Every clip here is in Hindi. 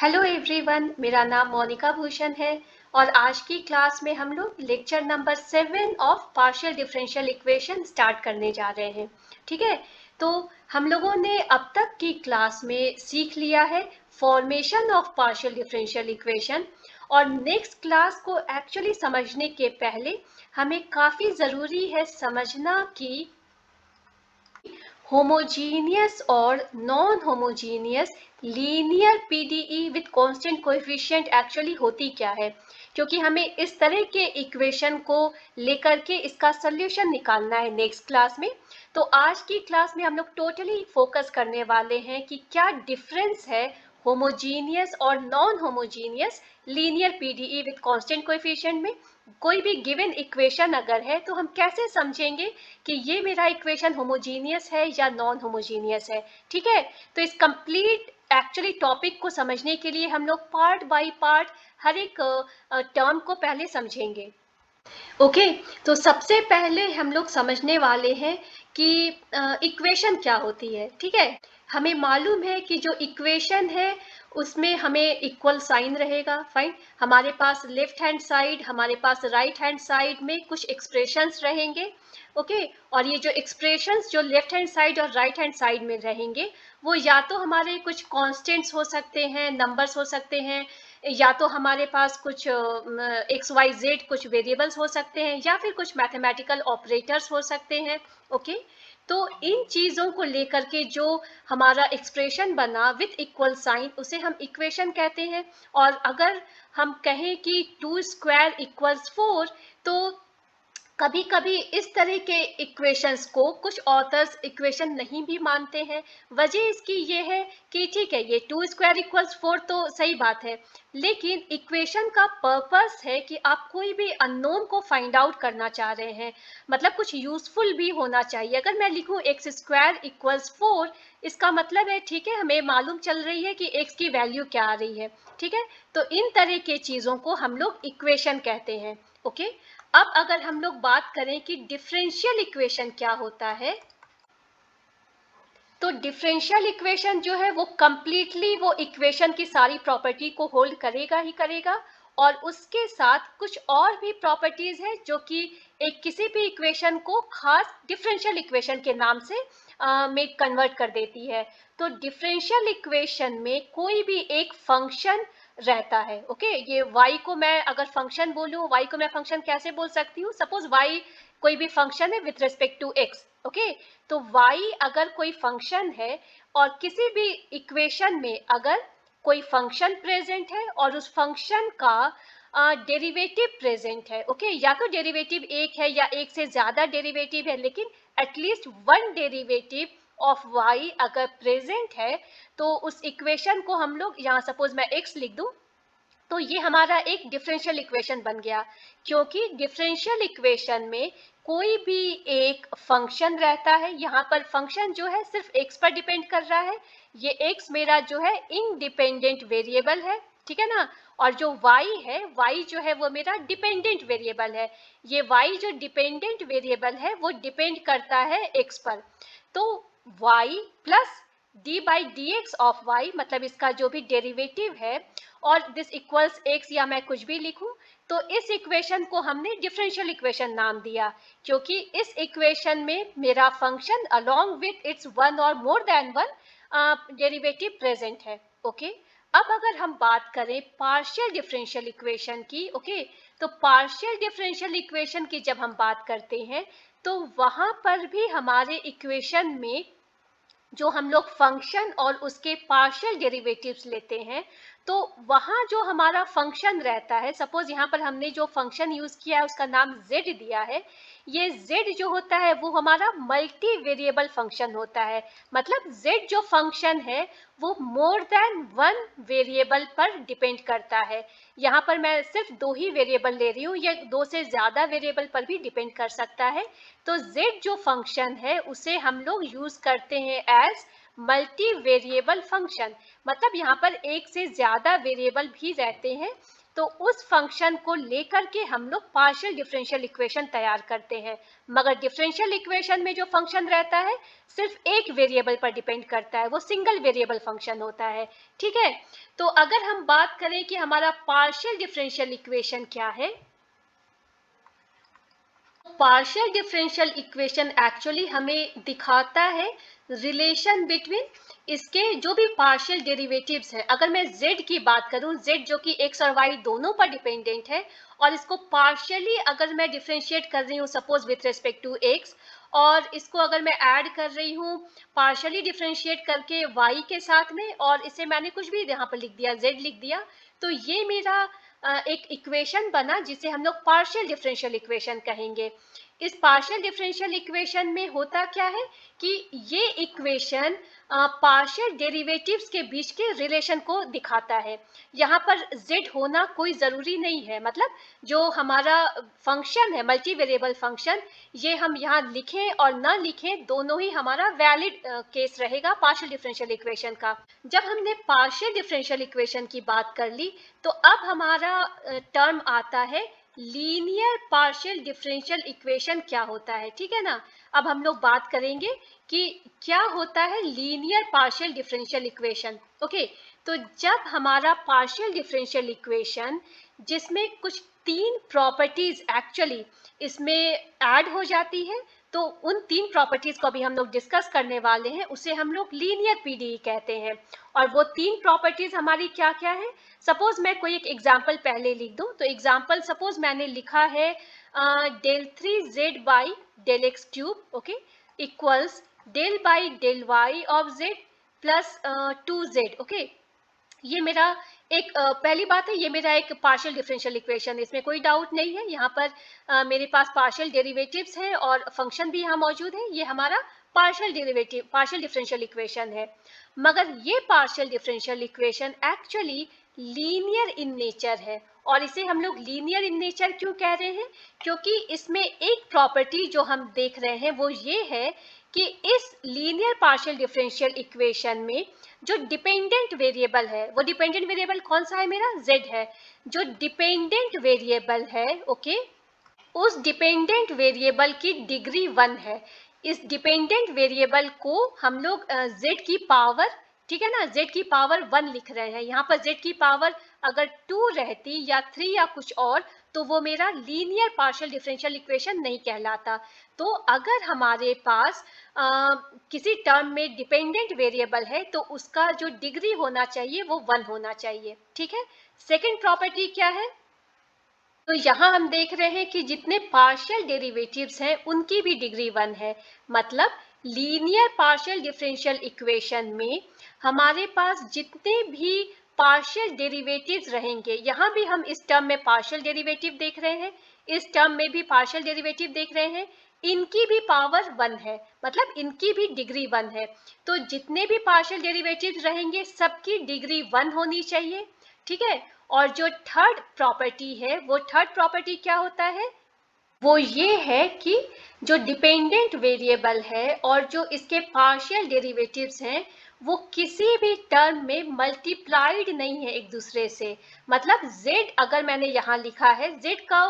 हेलो एवरीवन, मेरा नाम मोनिका भूषण है और आज की क्लास में हम लोग lecture number 7 of partial differential equation start करने जा रहे हैं। ठीक है, तो हम लोगों ने अब तक की क्लास में सीख लिया है formation of partial differential equation. और नेक्स्ट क्लास को एक्चुअली समझने के पहले हमें काफ़ी ज़रूरी है समझना कि होमोजीनियस और non homogeneous linear PDE with constant coefficient actually होती क्या है, क्योंकि हमें इस तरह के इक्वेशन को लेकर के इसका सॉल्यूशन निकालना है नेक्स्ट क्लास में। तो आज की क्लास में हम लोग टोटली फोकस करने वाले हैं कि क्या डिफरेंस है होमोजीनियस और non homogeneous linear PDE with constant coefficient में। कोई भी गिवन इक्वेशन अगर है तो हम कैसे समझेंगे कि ये मेरा इक्वेशन होमोजीनियस है या नॉन होमोजीनियस है। ठीक है, तो इस कंप्लीट एक्चुअली टॉपिक को समझने के लिए हम लोग पार्ट बाय पार्ट हर एक टर्म को पहले समझेंगे। ओके, तो सबसे पहले हम लोग समझने वाले हैं कि इक्वेशन क्या होती है। ठीक है, हमें मालूम है कि जो इक्वेशन है उसमें हमें इक्वल साइन रहेगा। फाइन, हमारे पास लेफ्ट हैंड साइड, हमारे पास राइट हैंड साइड में कुछ एक्सप्रेशंस रहेंगे। ओके, और ये जो एक्सप्रेशंस जो लेफ्ट हैंड साइड और राइट हैंड साइड में रहेंगे वो या तो हमारे कुछ कांस्टेंट्स हो सकते हैं, नंबर्स हो सकते हैं, या तो हमारे पास कुछ एक्स वाई जेड कुछ वेरिएबल्स हो सकते हैं, या फिर कुछ मैथमेटिकल ऑपरेटर्स हो सकते हैं। ओके, तो इन चीज़ों को लेकर के जो हमारा एक्सप्रेशन बना विथ इक्वल साइन उसे हम इक्वेशन कहते हैं। और अगर हम कहें कि 2² इक्वल्स 4, तो कभी कभी इस तरह के इक्वेशंस को कुछ ऑथर्स इक्वेशन नहीं भी मानते हैं। वजह इसकी ये है कि ठीक है, ये 2² इक्वल्स 4 तो सही बात है, लेकिन इक्वेशन का पर्पस है कि आप कोई भी अननोन को फाइंड आउट करना चाह रहे हैं, मतलब कुछ यूजफुल भी होना चाहिए। अगर मैं लिखूं x² इक्वल्स 4, इसका मतलब है ठीक है, हमें मालूम चल रही है कि x की वैल्यू क्या आ रही है। ठीक है, तो इन तरह के चीज़ों को हम लोग इक्वेशन कहते हैं। ओके, अब अगर हम लोग बात करें कि डिफरेंशियल इक्वेशन क्या होता है, तो डिफरेंशियल इक्वेशन जो है वो कंप्लीटली वो इक्वेशन की सारी प्रॉपर्टी को होल्ड करेगा ही करेगा, और उसके साथ कुछ और भी प्रॉपर्टीज है जो कि एक किसी भी इक्वेशन को खास डिफरेंशियल इक्वेशन के नाम से में कन्वर्ट कर देती है। तो डिफरेंशियल इक्वेशन में कोई भी एक फंक्शन रहता है। ओके, ये y को मैं अगर फंक्शन बोलूं, y को मैं फंक्शन कैसे बोल सकती हूँ, सपोज y कोई भी फंक्शन है with respect to x। Okay, तो y अगर कोई फंक्शन है और किसी भी इक्वेशन में अगर कोई फंक्शन प्रेजेंट है और उस फंक्शन का डेरिवेटिव प्रेजेंट है, ओके, या तो डेरिवेटिव एक है या एक से ज्यादा डेरिवेटिव है, लेकिन at least one derivative of y अगर प्रेजेंट है, तो उस इक्वेशन को हम लोग, यहाँ सपोज मैं x लिख दूं, तो ये हमारा एक डिफरेंशियल इक्वेशन बन गया। क्योंकि डिफरेंशियल इक्वेशन में कोई भी एक फंक्शन रहता है, यहाँ पर फंक्शन जो है सिर्फ x पर डिपेंड कर रहा है, ये x मेरा जो है इंडिपेंडेंट वेरिएबल है। ठीक है ना, और जो y है, y जो है वो मेरा डिपेंडेंट वेरिएबल है। ये y जो डिपेंडेंट वेरिएबल है वो डिपेंड करता है x पर। तो y plus d by d x of y, मतलब इसका जो भी डेरिवेटिव है, और दिस इक्वल्स एक्स, या मैं कुछ भी लिखूं, तो इस इक्वेशन को हमने डिफरेंशियल इक्वेशन नाम दिया, क्योंकि इस इक्वेशन में मेरा function along with its one और more than one derivative present है। ओके, अब अगर हम बात करें पार्शियल डिफरेंशियल इक्वेशन की, ओके, तो पार्शियल डिफरेंशियल इक्वेशन की जब हम बात करते हैं तो वहां पर भी हमारे इक्वेशन में जो हम लोग फंक्शन और उसके पार्शियल डेरिवेटिव्स लेते हैं, तो वहाँ जो हमारा फंक्शन रहता है, सपोज यहाँ पर हमने जो फंक्शन यूज किया है उसका नाम z दिया है, ये z जो होता है वो हमारा मल्टी वेरिएबल फंक्शन होता है। मतलब z जो फंक्शन है वो मोर देन वन वेरिएबल पर डिपेंड करता है। यहाँ पर मैं सिर्फ दो ही वेरिएबल ले रही हूँ, या दो से ज्यादा वेरिएबल पर भी डिपेंड कर सकता है। तो z जो फंक्शन है उसे हम लोग यूज करते हैं एज मल्टी वेरिएबल फंक्शन, मतलब यहाँ पर एक से ज्यादा वेरिएबल भी रहते हैं, तो उस फंक्शन को लेकर के हम लोग पार्शियल डिफरेंशियल इक्वेशन तैयार करते हैं। मगर डिफरेंशियल इक्वेशन में जो फंक्शन रहता है सिर्फ एक वेरिएबल पर डिपेंड करता है, वो सिंगल वेरिएबल फंक्शन होता है। ठीक है, तो अगर हम बात करें कि हमारा पार्शियल डिफरेंशियल इक्वेशन क्या है, पार्शियल डिफरेंशियल इक्वेशन एक्चुअली हमें दिखाता है रिलेशन बिटवीन इसके जो भी पार्शियल डेरिवेटिव्स हैं। अगर मैं z की बात करूं, z जो कि x और y दोनों पर डिपेंडेंट है, और इसको पार्शियली अगर मैं डिफरेंशिएट कर रही हूँ suppose with respect to x, और इसको अगर मैं ऐड कर रही हूँ पार्शियली डिफरेंशिएट करके y के साथ में, और इसे मैंने कुछ भी यहाँ पर लिख दिया, z लिख दिया, तो ये मेरा एक इक्वेशन बना जिसे हम लोग पार्शियल डिफरेंशियल इक्वेशन कहेंगे। इस पार्शियल डिफरेंशियल इक्वेशन में होता क्या है कि ये इक्वेशन पार्शियल डेरिवेटिव्स के बीच के रिलेशन को दिखाता है। यहाँ पर z होना कोई ज़रूरी नहीं है, मतलब जो हमारा फंक्शन है मल्टी वेरिएबल फंक्शन, ये हम यहाँ लिखें और ना लिखें दोनों ही हमारा वैलिड केस रहेगा पार्शियल डिफरेंशियल इक्वेशन का। जब हमने पार्शियल डिफरेंशियल इक्वेशन की बात कर ली, तो अब हमारा टर्म आता है लीनियर पार्शियल डिफरेंशियल इक्वेशन क्या होता है। ठीक है ना, अब हम लोग बात करेंगे कि क्या होता है linear partial differential equation. Okay, तो जब हमारा पार्शियल डिफरेंशियल इक्वेशन जिसमें कुछ तीन प्रॉपर्टीज एक्चुअली इसमें ऐड हो जाती है, तो उन तीन प्रॉपर्टीज को अभी हम लोग डिस्कस करने वाले हैं, उसे हम लोग लीनियर पीडीई कहते हैं। और वो तीन प्रॉपर्टीज हमारी क्या क्या है, सपोज मैं कोई एक एग्जाम्पल पहले लिख दूं, तो एग्जाम्पल सपोज मैंने लिखा है del 3z by del x cube, okay, equals del by del y of z plus 2z। Okay, ये मेरा एक पहली बात है, ये मेरा एक पार्शियल डिफरेंशियल इक्वेशन है, इसमें कोई डाउट नहीं है। यहाँ पर मेरे पास पार्शियल डेरिवेटिव्स हैं और फंक्शन भी यहाँ मौजूद है, ये हमारा partial derivative partial differential equation है। मगर ये partial differential equation actually linear in nature है। और इसे हम लोग लीनियर इन नेचर क्यों कह रहे हैं, क्योंकि इसमें एक प्रॉपर्टी जो हम देख रहे हैं वो ये है कि इस लीनियर पार्शियल डिफरेंशियल इक्वेशन में जो डिपेंडेंट वेरिएबल है, वो डिपेंडेंट वेरिएबल कौन सा है, मेरा z है। जो डिपेंडेंट वेरिएबल है, ओके, उस डिपेंडेंट वेरिएबल की डिग्री 1 है। इस डिपेंडेंट वेरिएबल को हम लोग z की पावर, ठीक है ना, z की पावर 1 लिख रहे हैं। यहाँ पर z की पावर अगर 2 रहती या 3 या कुछ और, तो वो मेरा लीनियर पार्शियल डिफरेंशियल इक्वेशन नहीं कहलाता। तो अगर हमारे पास किसी टर्म में डिपेंडेंट वेरिएबल है, तो उसका जो डिग्री होना चाहिए वो 1 होना चाहिए। ठीक है, सेकेंड प्रॉपर्टी क्या है, तो यहाँ हम देख रहे हैं कि जितने पार्शियल डेरिवेटिव्स हैं उनकी भी डिग्री 1 है। मतलब लीनियर पार्शियल डिफरेंशियल इक्वेशन में हमारे पास जितने भी पार्शियल डेरिवेटिव्स रहेंगे, यहाँ भी हम इस टर्म में पार्शियल डेरिवेटिव देख रहे हैं, इस टर्म में भी पार्शियल डेरिवेटिव देख रहे हैं, इनकी भी पावर 1 है, मतलब इनकी भी डिग्री 1 है। तो जितने भी पार्शियल डेरिवेटिव्स रहेंगे सबकी डिग्री 1 होनी चाहिए। ठीक है, और जो थर्ड प्रॉपर्टी है, वो थर्ड प्रॉपर्टी क्या होता है, वो ये है कि जो डिपेंडेंट वेरिएबल है और जो इसके पार्शियल डेरिवेटिव्स हैं, वो किसी भी टर्म में मल्टीप्लाइड नहीं है एक दूसरे से। मतलब z अगर मैंने यहाँ लिखा है, z का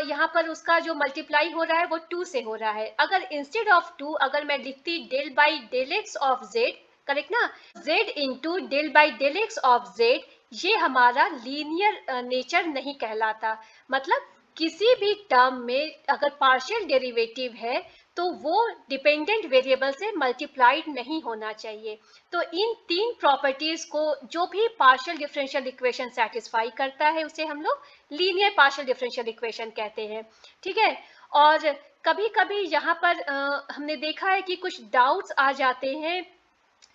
यहाँ पर उसका जो मल्टीप्लाई हो रहा है वो 2 से हो रहा है। अगर इंस्टेड ऑफ 2 अगर मैं लिखती del by del x of z, correct ना, z into del by del x of z, ये हमारा लीनियर नेचर नहीं कहलाता। मतलब किसी भी टर्म में अगर पार्शियल डेरिवेटिव है तो वो डिपेंडेंट वेरिएबल से मल्टीप्लाइड नहीं होना चाहिए। तो इन तीन प्रॉपर्टीज को जो भी पार्शियल डिफरेंशियल इक्वेशन सेटिस्फाई करता है उसे हम लोग लीनियर पार्शियल डिफरेंशियल इक्वेशन कहते हैं। ठीक है, और कभी कभी यहाँ पर हमने देखा है कि कुछ डाउट्स आ जाते हैं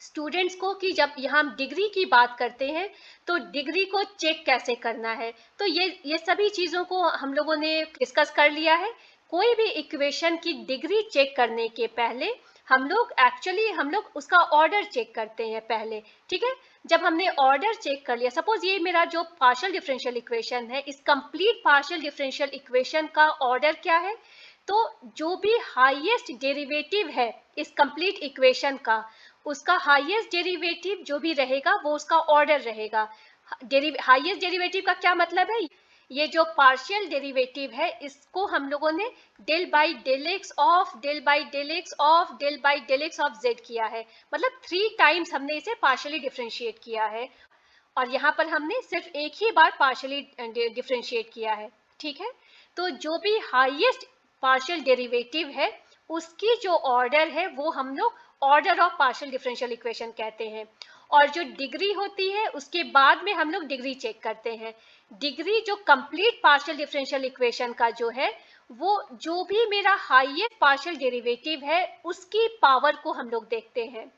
स्टूडेंट्स को कि जब यहाँ हम डिग्री की बात करते हैं तो डिग्री को चेक कैसे करना है। तो ये सभी चीज़ों को हम लोगों ने डिस्कस कर लिया है। कोई भी इक्वेशन की डिग्री चेक करने के पहले हम लोग उसका ऑर्डर चेक करते हैं पहले। ठीक है, जब हमने ऑर्डर चेक कर लिया, सपोज ये मेरा जो पार्शियल डिफरेंशियल इक्वेशन है, इस कंप्लीट पार्शियल डिफरेंशियल इक्वेशन का ऑर्डर क्या है, तो जो भी हाईएस्ट डेरिवेटिव है इस कंप्लीट इक्वेशन का, उसका हाईएस्ट डेरिवेटिव जो भी रहेगा वो उसका ऑर्डर रहेगा। हाईएस्ट डेरिवेटिव का क्या मतलब है? ये जो पार्शियल डेरिवेटिव है इसको हम लोगों ने del by del x of del by del x of del by del x of z किया है, मतलब 3 टाइम्स हमने इसे पार्शियली डिफरेंशिएट किया है, और यहाँ पर हमने सिर्फ एक ही बार पार्शियली डिफरेंशिएट किया है। ठीक है, तो जो भी हाईएस्ट पार्शियल डेरिवेटिव है उसकी जो ऑर्डर है वो हम लोग order of partial differential equation कहते हैं, और जो डिग्री होती है उसके बाद में हम लोग डिग्री चेक करते हैं। डिग्री जो कंप्लीट पार्शियल डिफरेंशियल इक्वेशन का जो है वो जो भी मेरा हाईएस्ट पार्शियल डेरिवेटिव है उसकी पावर को हम लोग देखते हैं।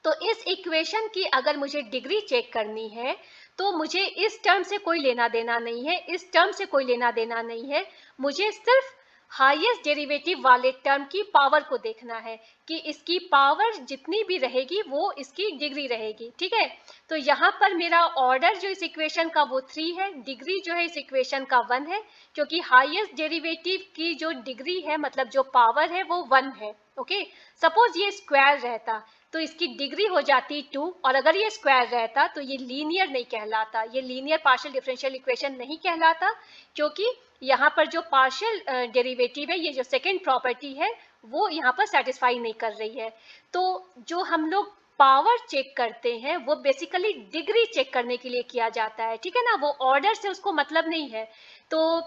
तो इस इक्वेशन की अगर मुझे डिग्री चेक करनी है तो मुझे इस टर्म से कोई लेना देना नहीं है, इस टर्म से कोई लेना देना नहीं है, मुझे सिर्फ हाईएस्ट डेरिवेटिव वाले टर्म की पावर को देखना है कि इसकी पावर जितनी भी रहेगी वो इसकी डिग्री रहेगी। ठीक है, तो यहाँ पर मेरा ऑर्डर जो इस इक्वेशन का वो 3 है, डिग्री जो है इस इक्वेशन का 1 है, क्योंकि हाईएस्ट डेरिवेटिव की जो डिग्री है मतलब जो पावर है वो 1 है। ओके, सपोज ये स्क्वायर रहता तो इसकी डिग्री हो जाती 2, और अगर ये स्क्वायर रहता तो ये लीनियर नहीं कहलाता, ये लीनियर पार्शियल डिफरेंशियल इक्वेशन नहीं कहलाता, क्योंकि यहाँ पर जो पार्शियल डेरिवेटिव है, ये जो सेकेंड प्रॉपर्टी है वो यहाँ पर सेटिस्फाई नहीं कर रही है। तो जो हम लोग पावर चेक करते हैं वो बेसिकली डिग्री चेक करने के लिए किया जाता है। ठीक है ना, वो ऑर्डर से उसको मतलब नहीं है। तो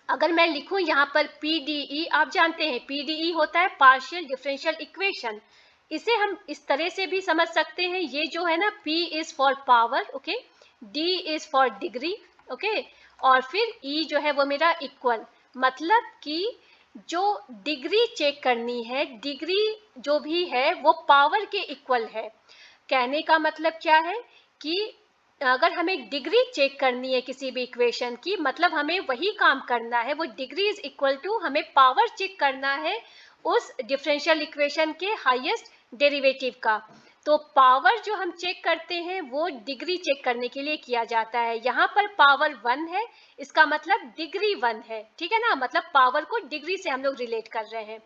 अगर मैं लिखूं यहाँ पर PDE, आप जानते हैं PDE होता है पार्शियल डिफरेंशियल इक्वेशन, इसे हम इस तरह से भी समझ सकते हैं, ये जो है ना P is for power, okay, D is for degree, okay, और फिर E जो है वो मेरा इक्वल, मतलब कि जो डिग्री चेक करनी है, डिग्री जो भी है वो पावर के इक्वल है। कहने का मतलब क्या है कि अगर हमें डिग्री चेक करनी है किसी भी इक्वेशन की, मतलब हमें वही काम करना है, वो डिग्री इज इक्वल टू हमें पावर चेक करना है उस डिफरेंशियल इक्वेशन के हाईएस्ट डेरिवेटिव का। तो पावर जो हम चेक करते हैं वो डिग्री चेक करने के लिए किया जाता है। यहाँ पर पावर 1 है, इसका मतलब डिग्री 1 है। ठीक है ना, मतलब पावर को डिग्री से हम लोग रिलेट कर रहे हैं।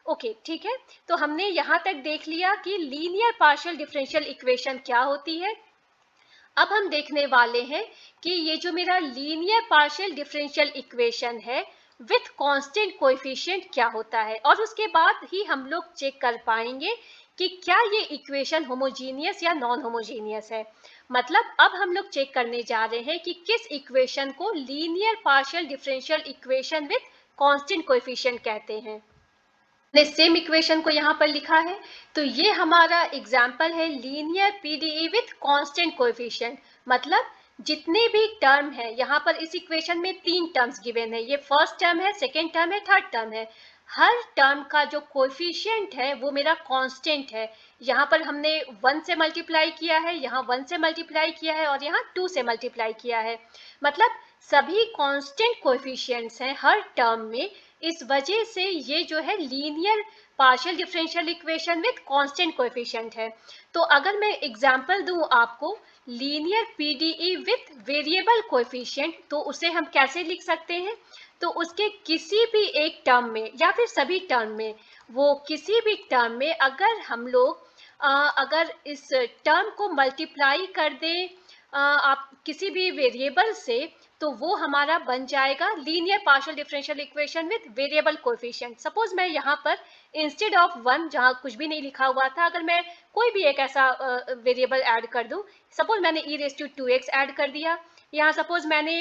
ओके, ठीक है, तो हमने यहाँ तक देख लिया कि लीनियर पार्शियल डिफरेंशियल इक्वेशन क्या होती है। अब हम देखने वाले हैं कि ये जो मेरा लीनियर पार्शियल डिफरेंशियल इक्वेशन है विथ कांस्टेंट कोएफिशिएंट क्या होता है, और उसके बाद ही हम लोग चेक कर पाएंगे कि क्या ये इक्वेशन होमोजीनियस या नॉन होमोजीनियस है। मतलब अब हम लोग चेक करने जा रहे हैं कि किस इक्वेशन को linear partial differential equation with constant coefficient कहते हैं। ने सेम इक्वेशन को यहाँ पर लिखा है, तो ये हमारा एग्जाम्पल है linear PDE with constant coefficient, मतलब जितने भी टर्म है यहाँ पर इस इक्वेशन में 3 टर्म्स गिवन है, ये फर्स्ट टर्म है, सेकेंड टर्म है, थर्ड टर्म है। हर टर्म का जो कोएफिशिएंट है वो मेरा कांस्टेंट है। यहाँ पर हमने 1 से मल्टीप्लाई किया है, यहाँ 1 से मल्टीप्लाई किया है, और यहाँ 2 से मल्टीप्लाई किया है, मतलब सभी कांस्टेंट कोएफिशिएंट्स हैं हर टर्म में। इस वजह से ये जो है linear partial differential equation with constant coefficient है। तो अगर मैं एग्जांपल दूं आपको linear PDE with variable coefficient, तो उसे हम कैसे लिख सकते हैं? तो उसके किसी भी एक टर्म में या फिर सभी टर्म में, वो किसी भी टर्म में अगर हम लोग अगर इस टर्म को मल्टीप्लाई कर दें आप किसी भी वेरिएबल से, तो वो हमारा बन जाएगा linear partial differential equation with variable coefficient. Suppose मैं यहाँ पर इंस्टेड ऑफ 1, जहाँ कुछ भी नहीं लिखा हुआ था, अगर मैं कोई भी एक ऐसा वेरिएबल ऐड कर दूँ, सपोज मैंने e⁻² ऐड कर दिया, यहाँ सपोज मैंने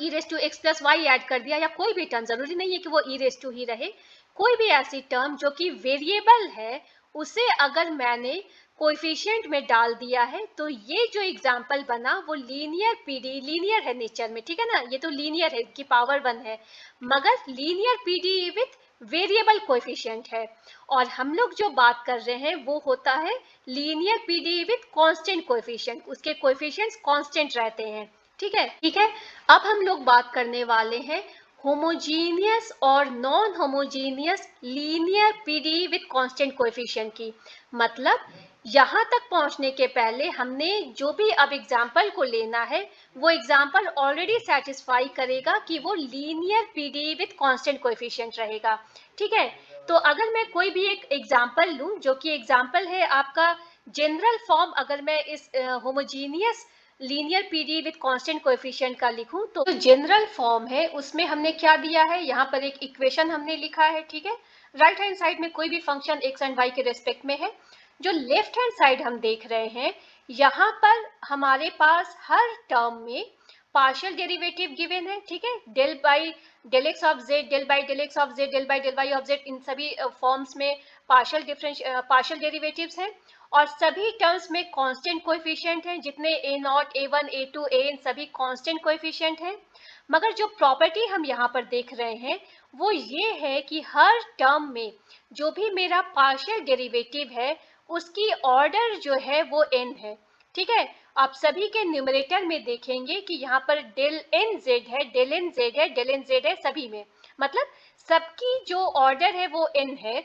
e⁻x+y ऐड कर दिया, या कोई भी टर्म, जरूरी नहीं है कि वो e⁻ ही रहे, कोई भी ऐसी टर्म जो कि वेरिएबल है उसे अगर मैंने कोएफिशिएंट में डाल दिया है, तो ये जो एग्जाम्पल बना वो लीनियर PDE, लीनियर है नेचर में, ठीक है ना, ये तो लीनियर है कि पावर 1 है, मगर linear PDE with variable coefficient है। और हम लोग जो बात कर रहे हैं वो होता है linear PDE with constant coefficient, उसके कोएफिशिएंट्स कांस्टेंट रहते हैं। ठीक है, ठीक है, अब हम लोग बात करने वाले हैं होमोजीनियस और non homogeneous linear PDE with constant coefficient की। मतलब यहाँ तक पहुँचने के पहले हमने जो भी अब एग्जाम्पल को लेना है वो एग्जाम्पल ऑलरेडी सेटिस्फाई करेगा कि वो linear PDE with constant coefficient रहेगा। ठीक है, तो अगर मैं कोई भी एक एग्जाम्पल लूँ, जो कि एग्जाम्पल है आपका जनरल फॉर्म, अगर मैं इस homogeneous linear PD with constant coefficient का लिखूं तो जो जनरल फॉर्म है उसमें हमने क्या दिया है, यहाँ पर एक इक्वेशन हमने लिखा है, ठीक है। राइट हैंड साइड में कोई भी फंक्शन एक्स एंड वाई के रेस्पेक्ट में है। जो लेफ्ट हैंड साइड हम देख रहे हैं, यहाँ पर हमारे पास हर टर्म में पार्शियल डेरिवेटिव गिवन है, ठीक है। Del by del x of z, del by del x of z, del by del y of z, इन सभी फॉर्म्स में पार्शियल डेरिवेटिव्स हैं और सभी टर्म्स में कांस्टेंट कोएफिशिएंट हैं, जितने a naught, a one, a two, a n सभी कांस्टेंट कोएफिशिएंट हैं। मगर जो प्रॉपर्टी हम यहाँ पर देख रहे हैं वो ये है कि हर टर्म में जो भी मेरा पार्शियल डेरिवेटिव है उसकी ऑर्डर जो है वो n है, ठीक है। आप सभी के न्यूमरेटर में देखेंगे कि यहाँ पर डेल एन जेड है, डेल एन जेड है, डेल एन जेड है सभी में, मतलब सबकी जो ऑर्डर है वो n है।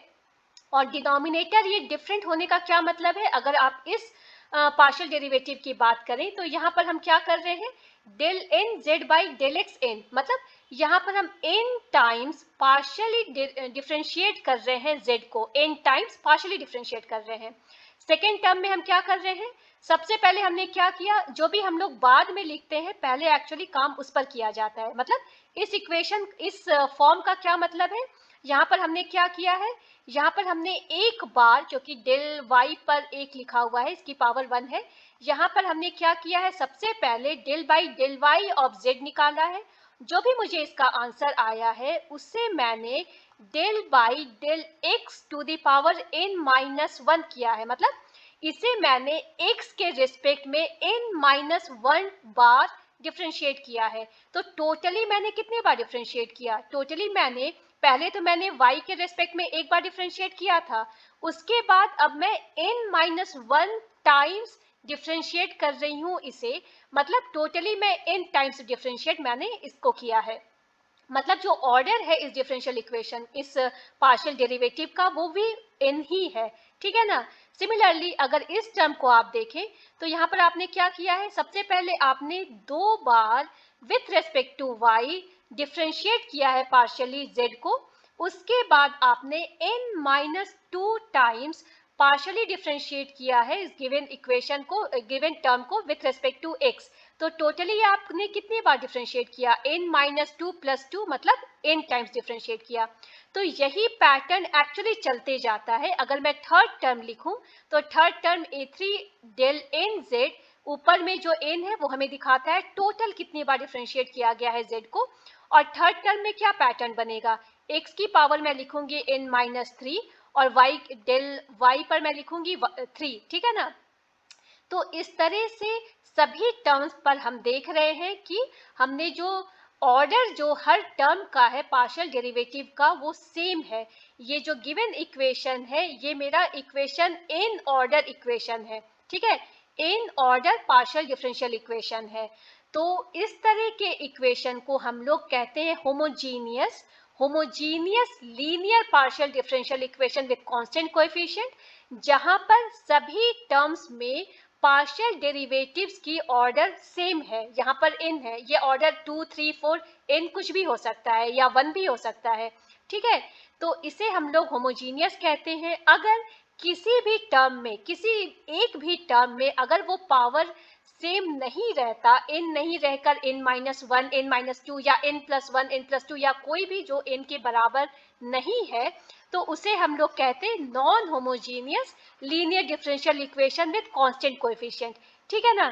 और डिनोमिनेटर ये डिफरेंट होने का क्या मतलब है, अगर आप इस पार्शियल डेरिवेटिव की बात करें तो यहाँ पर हम क्या कर रहे हैं, del n z by del x n, मतलब यहाँ पर हम n टाइम्स पार्शियली डिफरेंशिएट कर रहे हैं z को, n टाइम्स पार्शियली डिफरेंशिएट कर रहे हैं। सेकेंड टर्म में हम क्या कर रहे हैं, सबसे पहले हमने क्या किया, जो भी हम लोग बाद में लिखते हैं पहले एक्चुअली काम उस पर किया जाता है। मतलब इस इक्वेशन, इस फॉर्म का क्या मतलब है, यहाँ पर हमने क्या किया है, यहाँ पर हमने एक बार, क्योंकि डेल वाई पर एक लिखा हुआ है इसकी पावर 1 है, यहाँ पर हमने क्या किया है, सबसे पहले del by del y of z निकाला है। जो भी मुझे इसका आंसर आया है उससे मैंने del by del x to the power n minus 1 किया है, मतलब इसे मैंने x के रिस्पेक्ट में n माइनस 1 बार डिफ्रेंशिएट किया है। तो टोटली मैंने कितने बार डिफ्रेंशिएट किया, टोटली मैंने पहले तो मैंने y के रेस्पेक्ट में एक बार डिफरेंशिएट किया था, उसके बाद अब मैं n माइनस 1 टाइम्स डिफरेंशिएट कर रही हूँ इसे, मतलब टोटली मैं n टाइम्स डिफरेंशिएट मैंने इसको किया है। मतलब जो ऑर्डर है इस डिफरेंशियल इक्वेशन, इस पार्शियल डेरिवेटिव का, वो भी n ही है, ठीक है ना। सिमिलरली अगर इस टर्म को आप देखें तो यहाँ पर आपने क्या किया है, सबसे पहले आपने 2 बार with respect to y differentiate किया है पार्शियली z को, उसके बाद आपने n minus 2 times partially differentiate किया है इस गिवन इक्वेशन को, गिवन टर्म को विथ रेस्पेक्ट टू x। तो टोटली आपने कितनी बार डिफरेंशिएट किया, n माइनस 2 प्लस 2, मतलब n टाइम्स डिफरेंशिएट किया। तो यही पैटर्न एक्चुअली चलते जाता है। अगर मैं थर्ड टर्म लिखूं तो third term a3 del n z, ऊपर में जो n है वो हमें दिखाता है टोटल कितनी बार डिफरेंशिएट किया गया है z को। और थर्ड टर्म में क्या पैटर्न बनेगा, x की पावर मैं लिखूंगी n माइनस 3 और y डेल y पर मैं लिखूंगी 3, ठीक है ना। तो इस तरह से सभी टर्म्स पर हम देख रहे हैं कि हमने जो ऑर्डर जो हर टर्म का है पार्शियल डेरिवेटिव का वो सेम है। ये जो गिवन इक्वेशन है ये मेरा इक्वेशन n ऑर्डर इक्वेशन है, ठीक है, n order partial differential equation है। तो इस तरह के इक्वेशन को हम लोग कहते हैं homogeneous linear partial differential equation with constant coefficient, जहां पर सभी टर्म्स में पार्शियल डेरिवेटिव्स की ऑर्डर सेम है। यहाँ पर n है, ये ऑर्डर 2, 3, 4 n कुछ भी हो सकता है या 1 भी हो सकता है, ठीक है। तो इसे हम लोग होमोजीनियस कहते हैं। अगर किसी भी टर्म में, किसी एक भी टर्म में अगर वो पावर सेम नहीं रहता, n नहीं रहकर n माइनस 1, n माइनस 2 या n प्लस 1, n प्लस 2 या कोई भी जो n के बराबर नहीं है, तो उसे हम लोग कहते हैं non homogeneous linear differential equation with constant coefficient, ठीक है ना।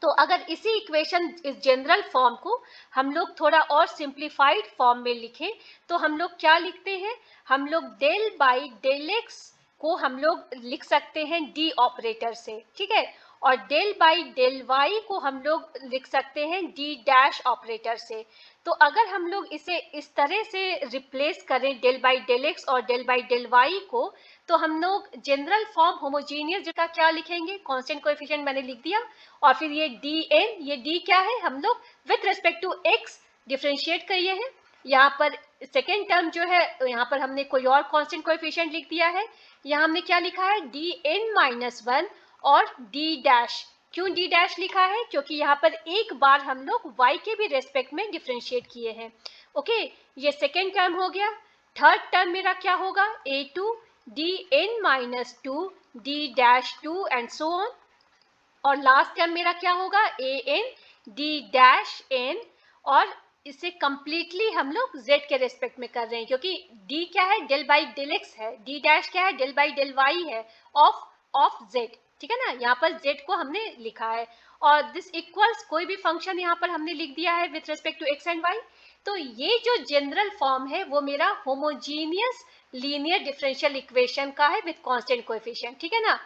तो अगर इसी इक्वेशन, इस जनरल फॉर्म को हम लोग थोड़ा और सिंप्लीफाइड फॉर्म में लिखें तो हम लोग क्या लिखते हैं, हम लोग डेल बाई डेल एक्स को हम लोग लिख सकते हैं डी ऑपरेटर से, ठीक है, और डेल बाई डेल वाई को हम लोग लिख सकते हैं डी डैश ऑपरेटर से। तो अगर हम लोग इसे इस तरह से रिप्लेस करें डेल बाई डेल एक्स और डेल बाई डेल वाई को, तो हम लोग जनरल फॉर्म होमोजीनियस जिसका क्या लिखेंगे, कांस्टेंट कोएफिशिएंट मैंने लिख दिया, और फिर ये डी एन, ये डी क्या है, हम लोग with respect to x differentiate किए हैं। यहाँ पर सेकेंड टर्म जो है, यहाँ पर हमने कोई और कांस्टेंट कोएफिशिएंट लिख दिया है। यहाँ हमने क्या लिखा है, डी एन माइनस 1 और डी डैश। क्यों डी डैश लिखा है, क्योंकि यहाँ पर एक बार हम लोग y के भी रेस्पेक्ट में डिफरेंशिएट किए हैं। ओके, ये सेकेंड टर्म हो गया। थर्ड टर्म मेरा क्या होगा, a2 d n minus 2 d dash 2 and so on. और लास्ट टर्म मेरा क्या होगा, a n d dash n, और इसे कंप्लीटली हम लोग z के रेस्पेक्ट में कर रहे हैं, क्योंकि d क्या है, डेल बाई डेल x है, d डैश क्या है, डेल बाई डेल y है ऑफ z, ठीक है ना। यहाँ पर z को हमने लिखा है, और दिस इक्वल्स कोई भी फंक्शन यहाँ पर हमने लिख दिया है with respect to x and y। तो ये जो जनरल फॉर्म है वो मेरा होमोजीनियस लीनियर डिफरेंशियल इक्वेशन का है विथ कांस्टेंट कोएफिशिएंट, ठीक है ना।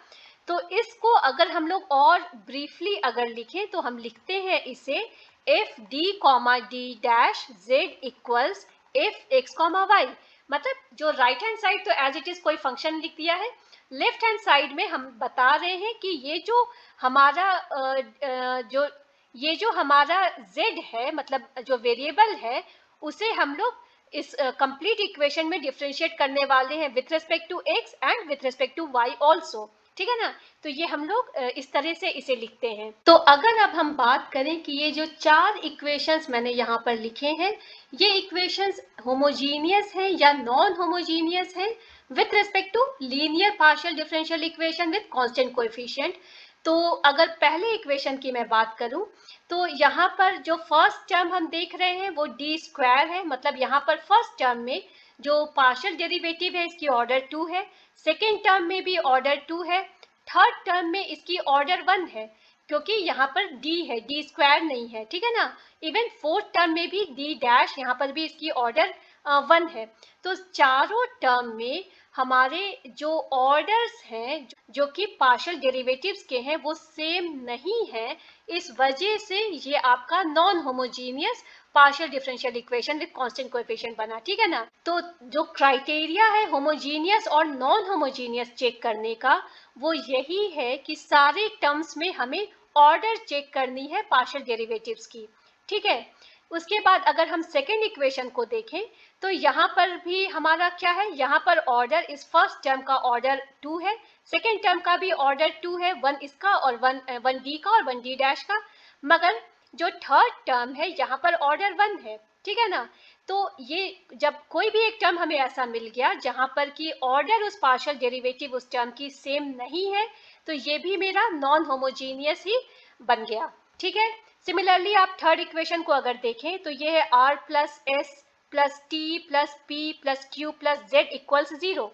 तो इसको अगर हम लोग और ब्रीफली अगर लिखें तो हम लिखते हैं इसे f d comma d dash z equals f x comma y. मतलब जो राइट हैंड साइड तो एज इट इज कोई फंक्शन लिख दिया है, लेफ्ट हैंड साइड में हम बता रहे हैं कि ये जो हमारा z है, मतलब जो वेरिएबल है, उसे हम लोग इस कंप्लीट इक्वेशन में डिफरेंशिएट करने वाले हैं with respect to x and with respect to y also, ठीक है ना। तो ये हम लोग इस तरह से इसे लिखते हैं। तो अगर अब हम बात करें कि ये जो 4 इक्वेशंस मैंने यहाँ पर लिखे हैं, ये इक्वेशंस होमोजीनियस हैं या नॉन होमोजीनियस हैं with respect to linear partial differential equation with constant coefficient. तो अगर पहले इक्वेशन की मैं बात करूं तो यहाँ पर जो फर्स्ट टर्म हम देख रहे हैं वो डी स्क्वायर है, मतलब यहाँ पर फर्स्ट टर्म में जो पार्शियल डेरिवेटिव है इसकी ऑर्डर 2 है, सेकेंड टर्म में भी ऑर्डर 2 है, थर्ड टर्म में इसकी ऑर्डर 1 है, क्योंकि यहाँ पर d है, डी स्क्वायर नहीं है, ठीक है ना। इवन फोर्थ टर्म में भी d डैश, यहाँ पर भी इसकी ऑर्डर 1 है। तो चारों टर्म में हमारे जो ऑर्डर्स हैं जो कि पार्शियल डेरिवेटिव्स के हैं वो सेम नहीं है, इस वजह से ये आपका non homogeneous partial differential equation with constant coefficient बना, ठीक है ना। तो जो क्राइटेरिया है होमोजीनियस और नॉन होमोजीनियस चेक करने का वो यही है कि सारे टर्म्स में हमें ऑर्डर चेक करनी है पार्शियल डेरिवेटिव्स की, ठीक है। उसके बाद अगर हम सेकेंड इक्वेशन को देखें तो यहाँ पर भी हमारा क्या है, यहाँ पर ऑर्डर इस फर्स्ट टर्म का ऑर्डर 2 है, सेकेंड टर्म का भी ऑर्डर 2 है, 1 इसका और 1 डी का और 1 डी डैश का, मगर जो थर्ड टर्म है यहाँ पर ऑर्डर 1 है, ठीक है ना। तो ये जब कोई भी एक टर्म हमें ऐसा मिल गया जहाँ पर कि ऑर्डर उस पार्शियल डेरिवेटिव उस टर्म की सेम नहीं है, तो ये भी मेरा नॉन होमोजीनियस ही बन गया, ठीक है। सिमिलरली आप थर्ड इक्वेशन को अगर देखें तो ये है r plus S plus T plus P plus Q plus Z equals 0।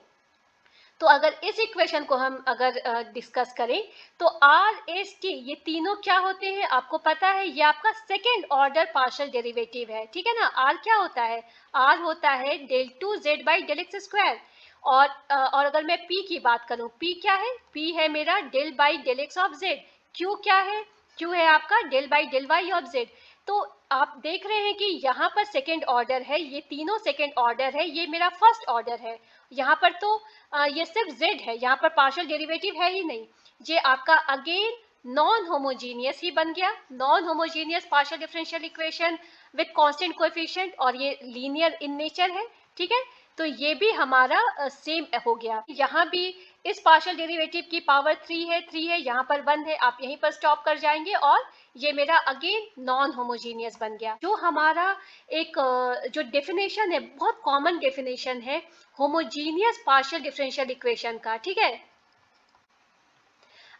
तो अगर इस इक्वेशन को हम अगर डिस्कस करें तो आर एस टी ये तीनों क्या होते हैं आपको पता है, ये आपका सेकेंड ऑर्डर पार्शियल डेरिवेटिव है, ठीक है ना। आर क्या होता है, आर होता है del two z by del x square, और अगर मैं पी की बात करूं, पी क्या है, पी है मेरा del by del x of z, Q क्या है, क्यू है आपका del by del y of z. तो आप देख रहे हैं कि यहाँ पर सेकेंड ऑर्डर है, ये तीनों सेकेंड ऑर्डर है, ये मेरा फर्स्ट ऑर्डर है। यहाँ पर तो ये सिर्फ z है, यहाँ पर पार्शियल डेरिवेटिव है ही नहीं, ये आपका अगेन नॉन होमोजीनियस ही बन गया, non homogeneous partial differential equation with constant coefficient, और ये लीनियर इन नेचर है, ठीक है। तो ये भी हमारा सेम हो गया। यहाँ भी इस पार्शियल डेरिवेटिव की पावर 3 है, यहाँ पर 1 है, आप यहीं पर स्टॉप कर जाएंगे और ये मेरा अगेन नॉन होमोजीनियस बन गया। जो हमारा एक जो डेफिनेशन है, बहुत कॉमन डेफिनेशन है होमोजीनियस पार्शियल डिफरेंशियल इक्वेशन का, ठीक है।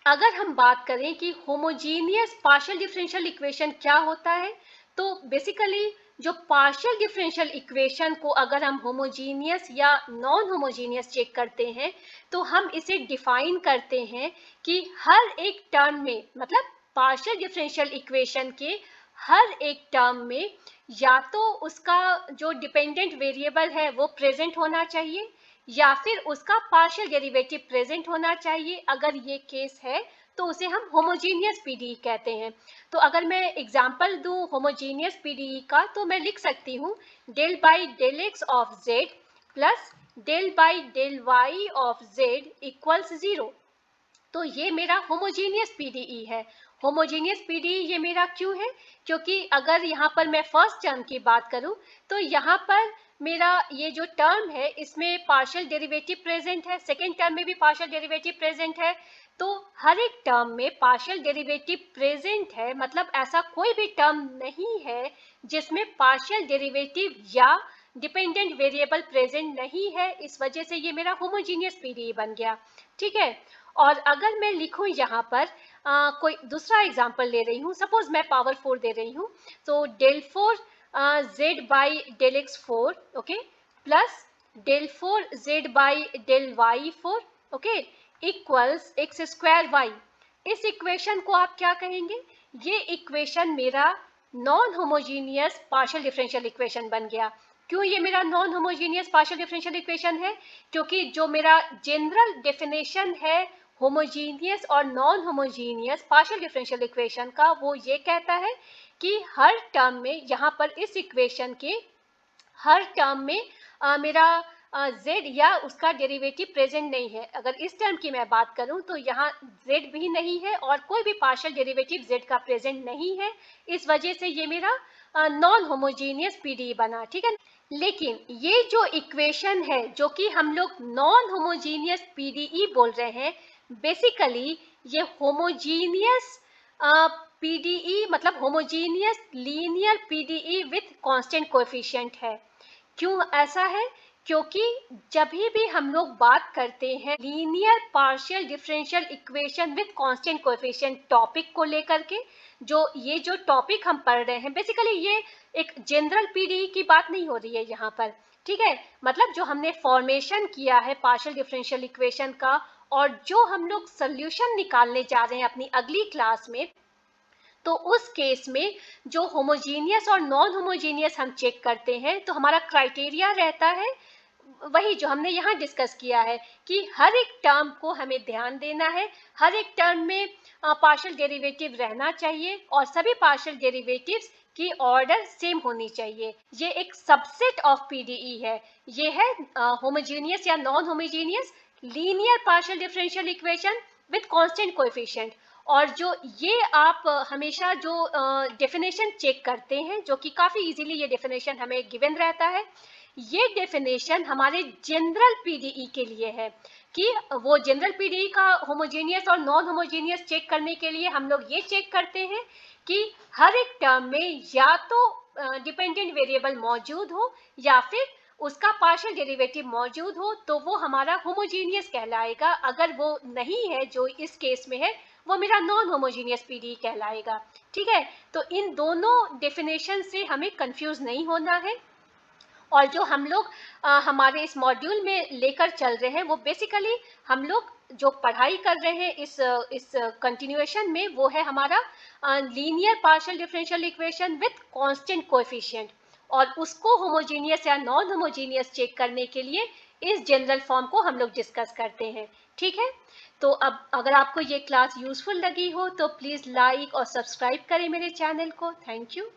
अगर हम बात करें कि होमोजीनियस पार्शियल डिफरेंशियल इक्वेशन क्या होता है, तो बेसिकली जो पार्शियल डिफरेंशियल इक्वेशन को अगर हम होमोजीनियस या नॉन होमोजीनियस चेक करते हैं तो हम इसे डिफाइन करते हैं कि हर एक टर्म में, मतलब पार्शियल डिफरेंशियल इक्वेशन के हर एक टर्म में या तो उसका जो डिपेंडेंट वेरिएबल है वो प्रेजेंट होना चाहिए या फिर उसका पार्शियल डेरिवेटिव प्रेजेंट होना चाहिए। अगर ये केस है तो उसे हम होमोजीनियस पीडीई कहते हैं। तो अगर मैं एग्जांपल दूं होमोजीनियस पीडीई का तो मैं लिख सकती हूँ del by del x of z plus del by del y of z equals 0। तो ये मेरा होमोजीनियस पीडीई है। होमोजीनियस पीडीई ये मेरा क्यों है, क्योंकि अगर यहाँ पर मैं फर्स्ट टर्म की बात करूँ तो यहाँ पर मेरा ये जो टर्म है इसमें पार्शियल डेरिवेटिव प्रेजेंट है, सेकेंड टर्म में भी पार्शियल डेरिवेटिव प्रेजेंट है। तो हर एक टर्म में पार्शियल डेरिवेटिव प्रेजेंट है, मतलब ऐसा कोई भी टर्म नहीं है जिसमें पार्शियल डेरिवेटिव या डिपेंडेंट वेरिएबल प्रेजेंट नहीं है, इस वजह से ये मेरा होमोजीनियस पीडीई बन गया, ठीक है। और अगर मैं लिखूं यहाँ पर कोई दूसरा एग्जांपल ले रही हूँ, सपोज मैं पावर 4 दे रही हूँ, तो del 4 z by del x 4, okay, plus del 4 z by del y 4, okay, equals x square y. इस इक्वेशन को आप क्या कहेंगे? ये इक्वेशन मेरा non homogeneous partial differential equation बन गया। क्यों ये मेरा non homogeneous partial differential equation है? क्योंकि जो मेरा जनरल डेफिनेशन है होमोजीनियस और non homogeneous partial differential equation का, वो ये कहता है कि हर टर्म में, यहाँ पर इस इक्वेशन के हर टर्म में मेरा z या उसका डेरिवेटिव प्रेजेंट नहीं है। अगर इस टर्म की मैं बात करूं तो यहाँ z भी नहीं है और कोई भी पार्शियल डेरिवेटिव z का प्रेजेंट नहीं है। इस वजह से ये मेरा नॉन होमोजीनियस पीडीई बना, ठीक है। लेकिन ये जो इक्वेशन है जो कि हम लोग नॉन होमोजीनियस पीडीई बोल रहे हैं, बेसिकली ये होमोजीनियस पीडीई मतलब homogeneous linear PDE with constant coefficient है। क्यों ऐसा है? क्योंकि जब भी हम लोग बात करते हैं linear partial differential equation with constant coefficient topic को लेकर के, जो टॉपिक हम पढ़ रहे हैं, बेसिकली ये एक जनरल पीडीई की बात नहीं हो रही है यहाँ पर, ठीक है। मतलब जो हमने फॉर्मेशन किया है पार्शियल डिफरेंशियल इक्वेशन का और जो हम लोग सोल्यूशन निकालने जा रहे हैं अपनी अगली क्लास में, तो उस केस में जो होमोजीनियस और नॉन होमोजीनियस हम चेक करते हैं, तो हमारा क्राइटेरिया रहता है वही जो हमने यहाँ डिस्कस किया है कि हर एक टर्म को हमें ध्यान देना है, हर एक टर्म में पार्शियल डेरिवेटिव रहना चाहिए और सभी पार्शियल डेरिवेटिव्स की ऑर्डर सेम होनी चाहिए। ये एक सबसेट ऑफ पीडीई है। ये है होमोजीनियस या non homogeneous linear partial differential equation with constant coefficient. और जो ये आप हमेशा जो डेफिनेशन चेक करते हैं, जो कि काफ़ी इजीली ये डेफिनेशन हमें गिवन रहता है, ये डेफिनेशन हमारे जनरल पीडीई के लिए है कि वो जनरल पीडीई का होमोजीनियस और नॉन होमोजीनियस चेक करने के लिए हम लोग ये चेक करते हैं कि हर एक टर्म में या तो डिपेंडेंट वेरिएबल मौजूद हो या फिर उसका पार्शियल डेरिवेटिव मौजूद हो, तो वो हमारा होमोजीनियस कहलाएगा। अगर वो नहीं है, जो इस केस में है, वो मेरा नॉन होमोजीनियस पीडीई कहलाएगा, ठीक है। तो इन दोनों डेफिनेशन से हमें कंफ्यूज नहीं होना है। और जो हम लोग हमारे इस मॉड्यूल में लेकर चल रहे हैं, वो बेसिकली हम लोग जो पढ़ाई कर रहे हैं इस कंटिन्यूएशन में, वो है हमारा linear partial differential equation with constant coefficient, और उसको होमोजीनियस या नॉन होमोजीनियस चेक करने के लिए इस जनरल फॉर्म को हम लोग डिस्कस करते हैं, ठीक है। तो अब अगर आपको ये क्लास यूजफुल लगी हो तो प्लीज़ लाइक और सब्सक्राइब करें मेरे चैनल को। Thank you.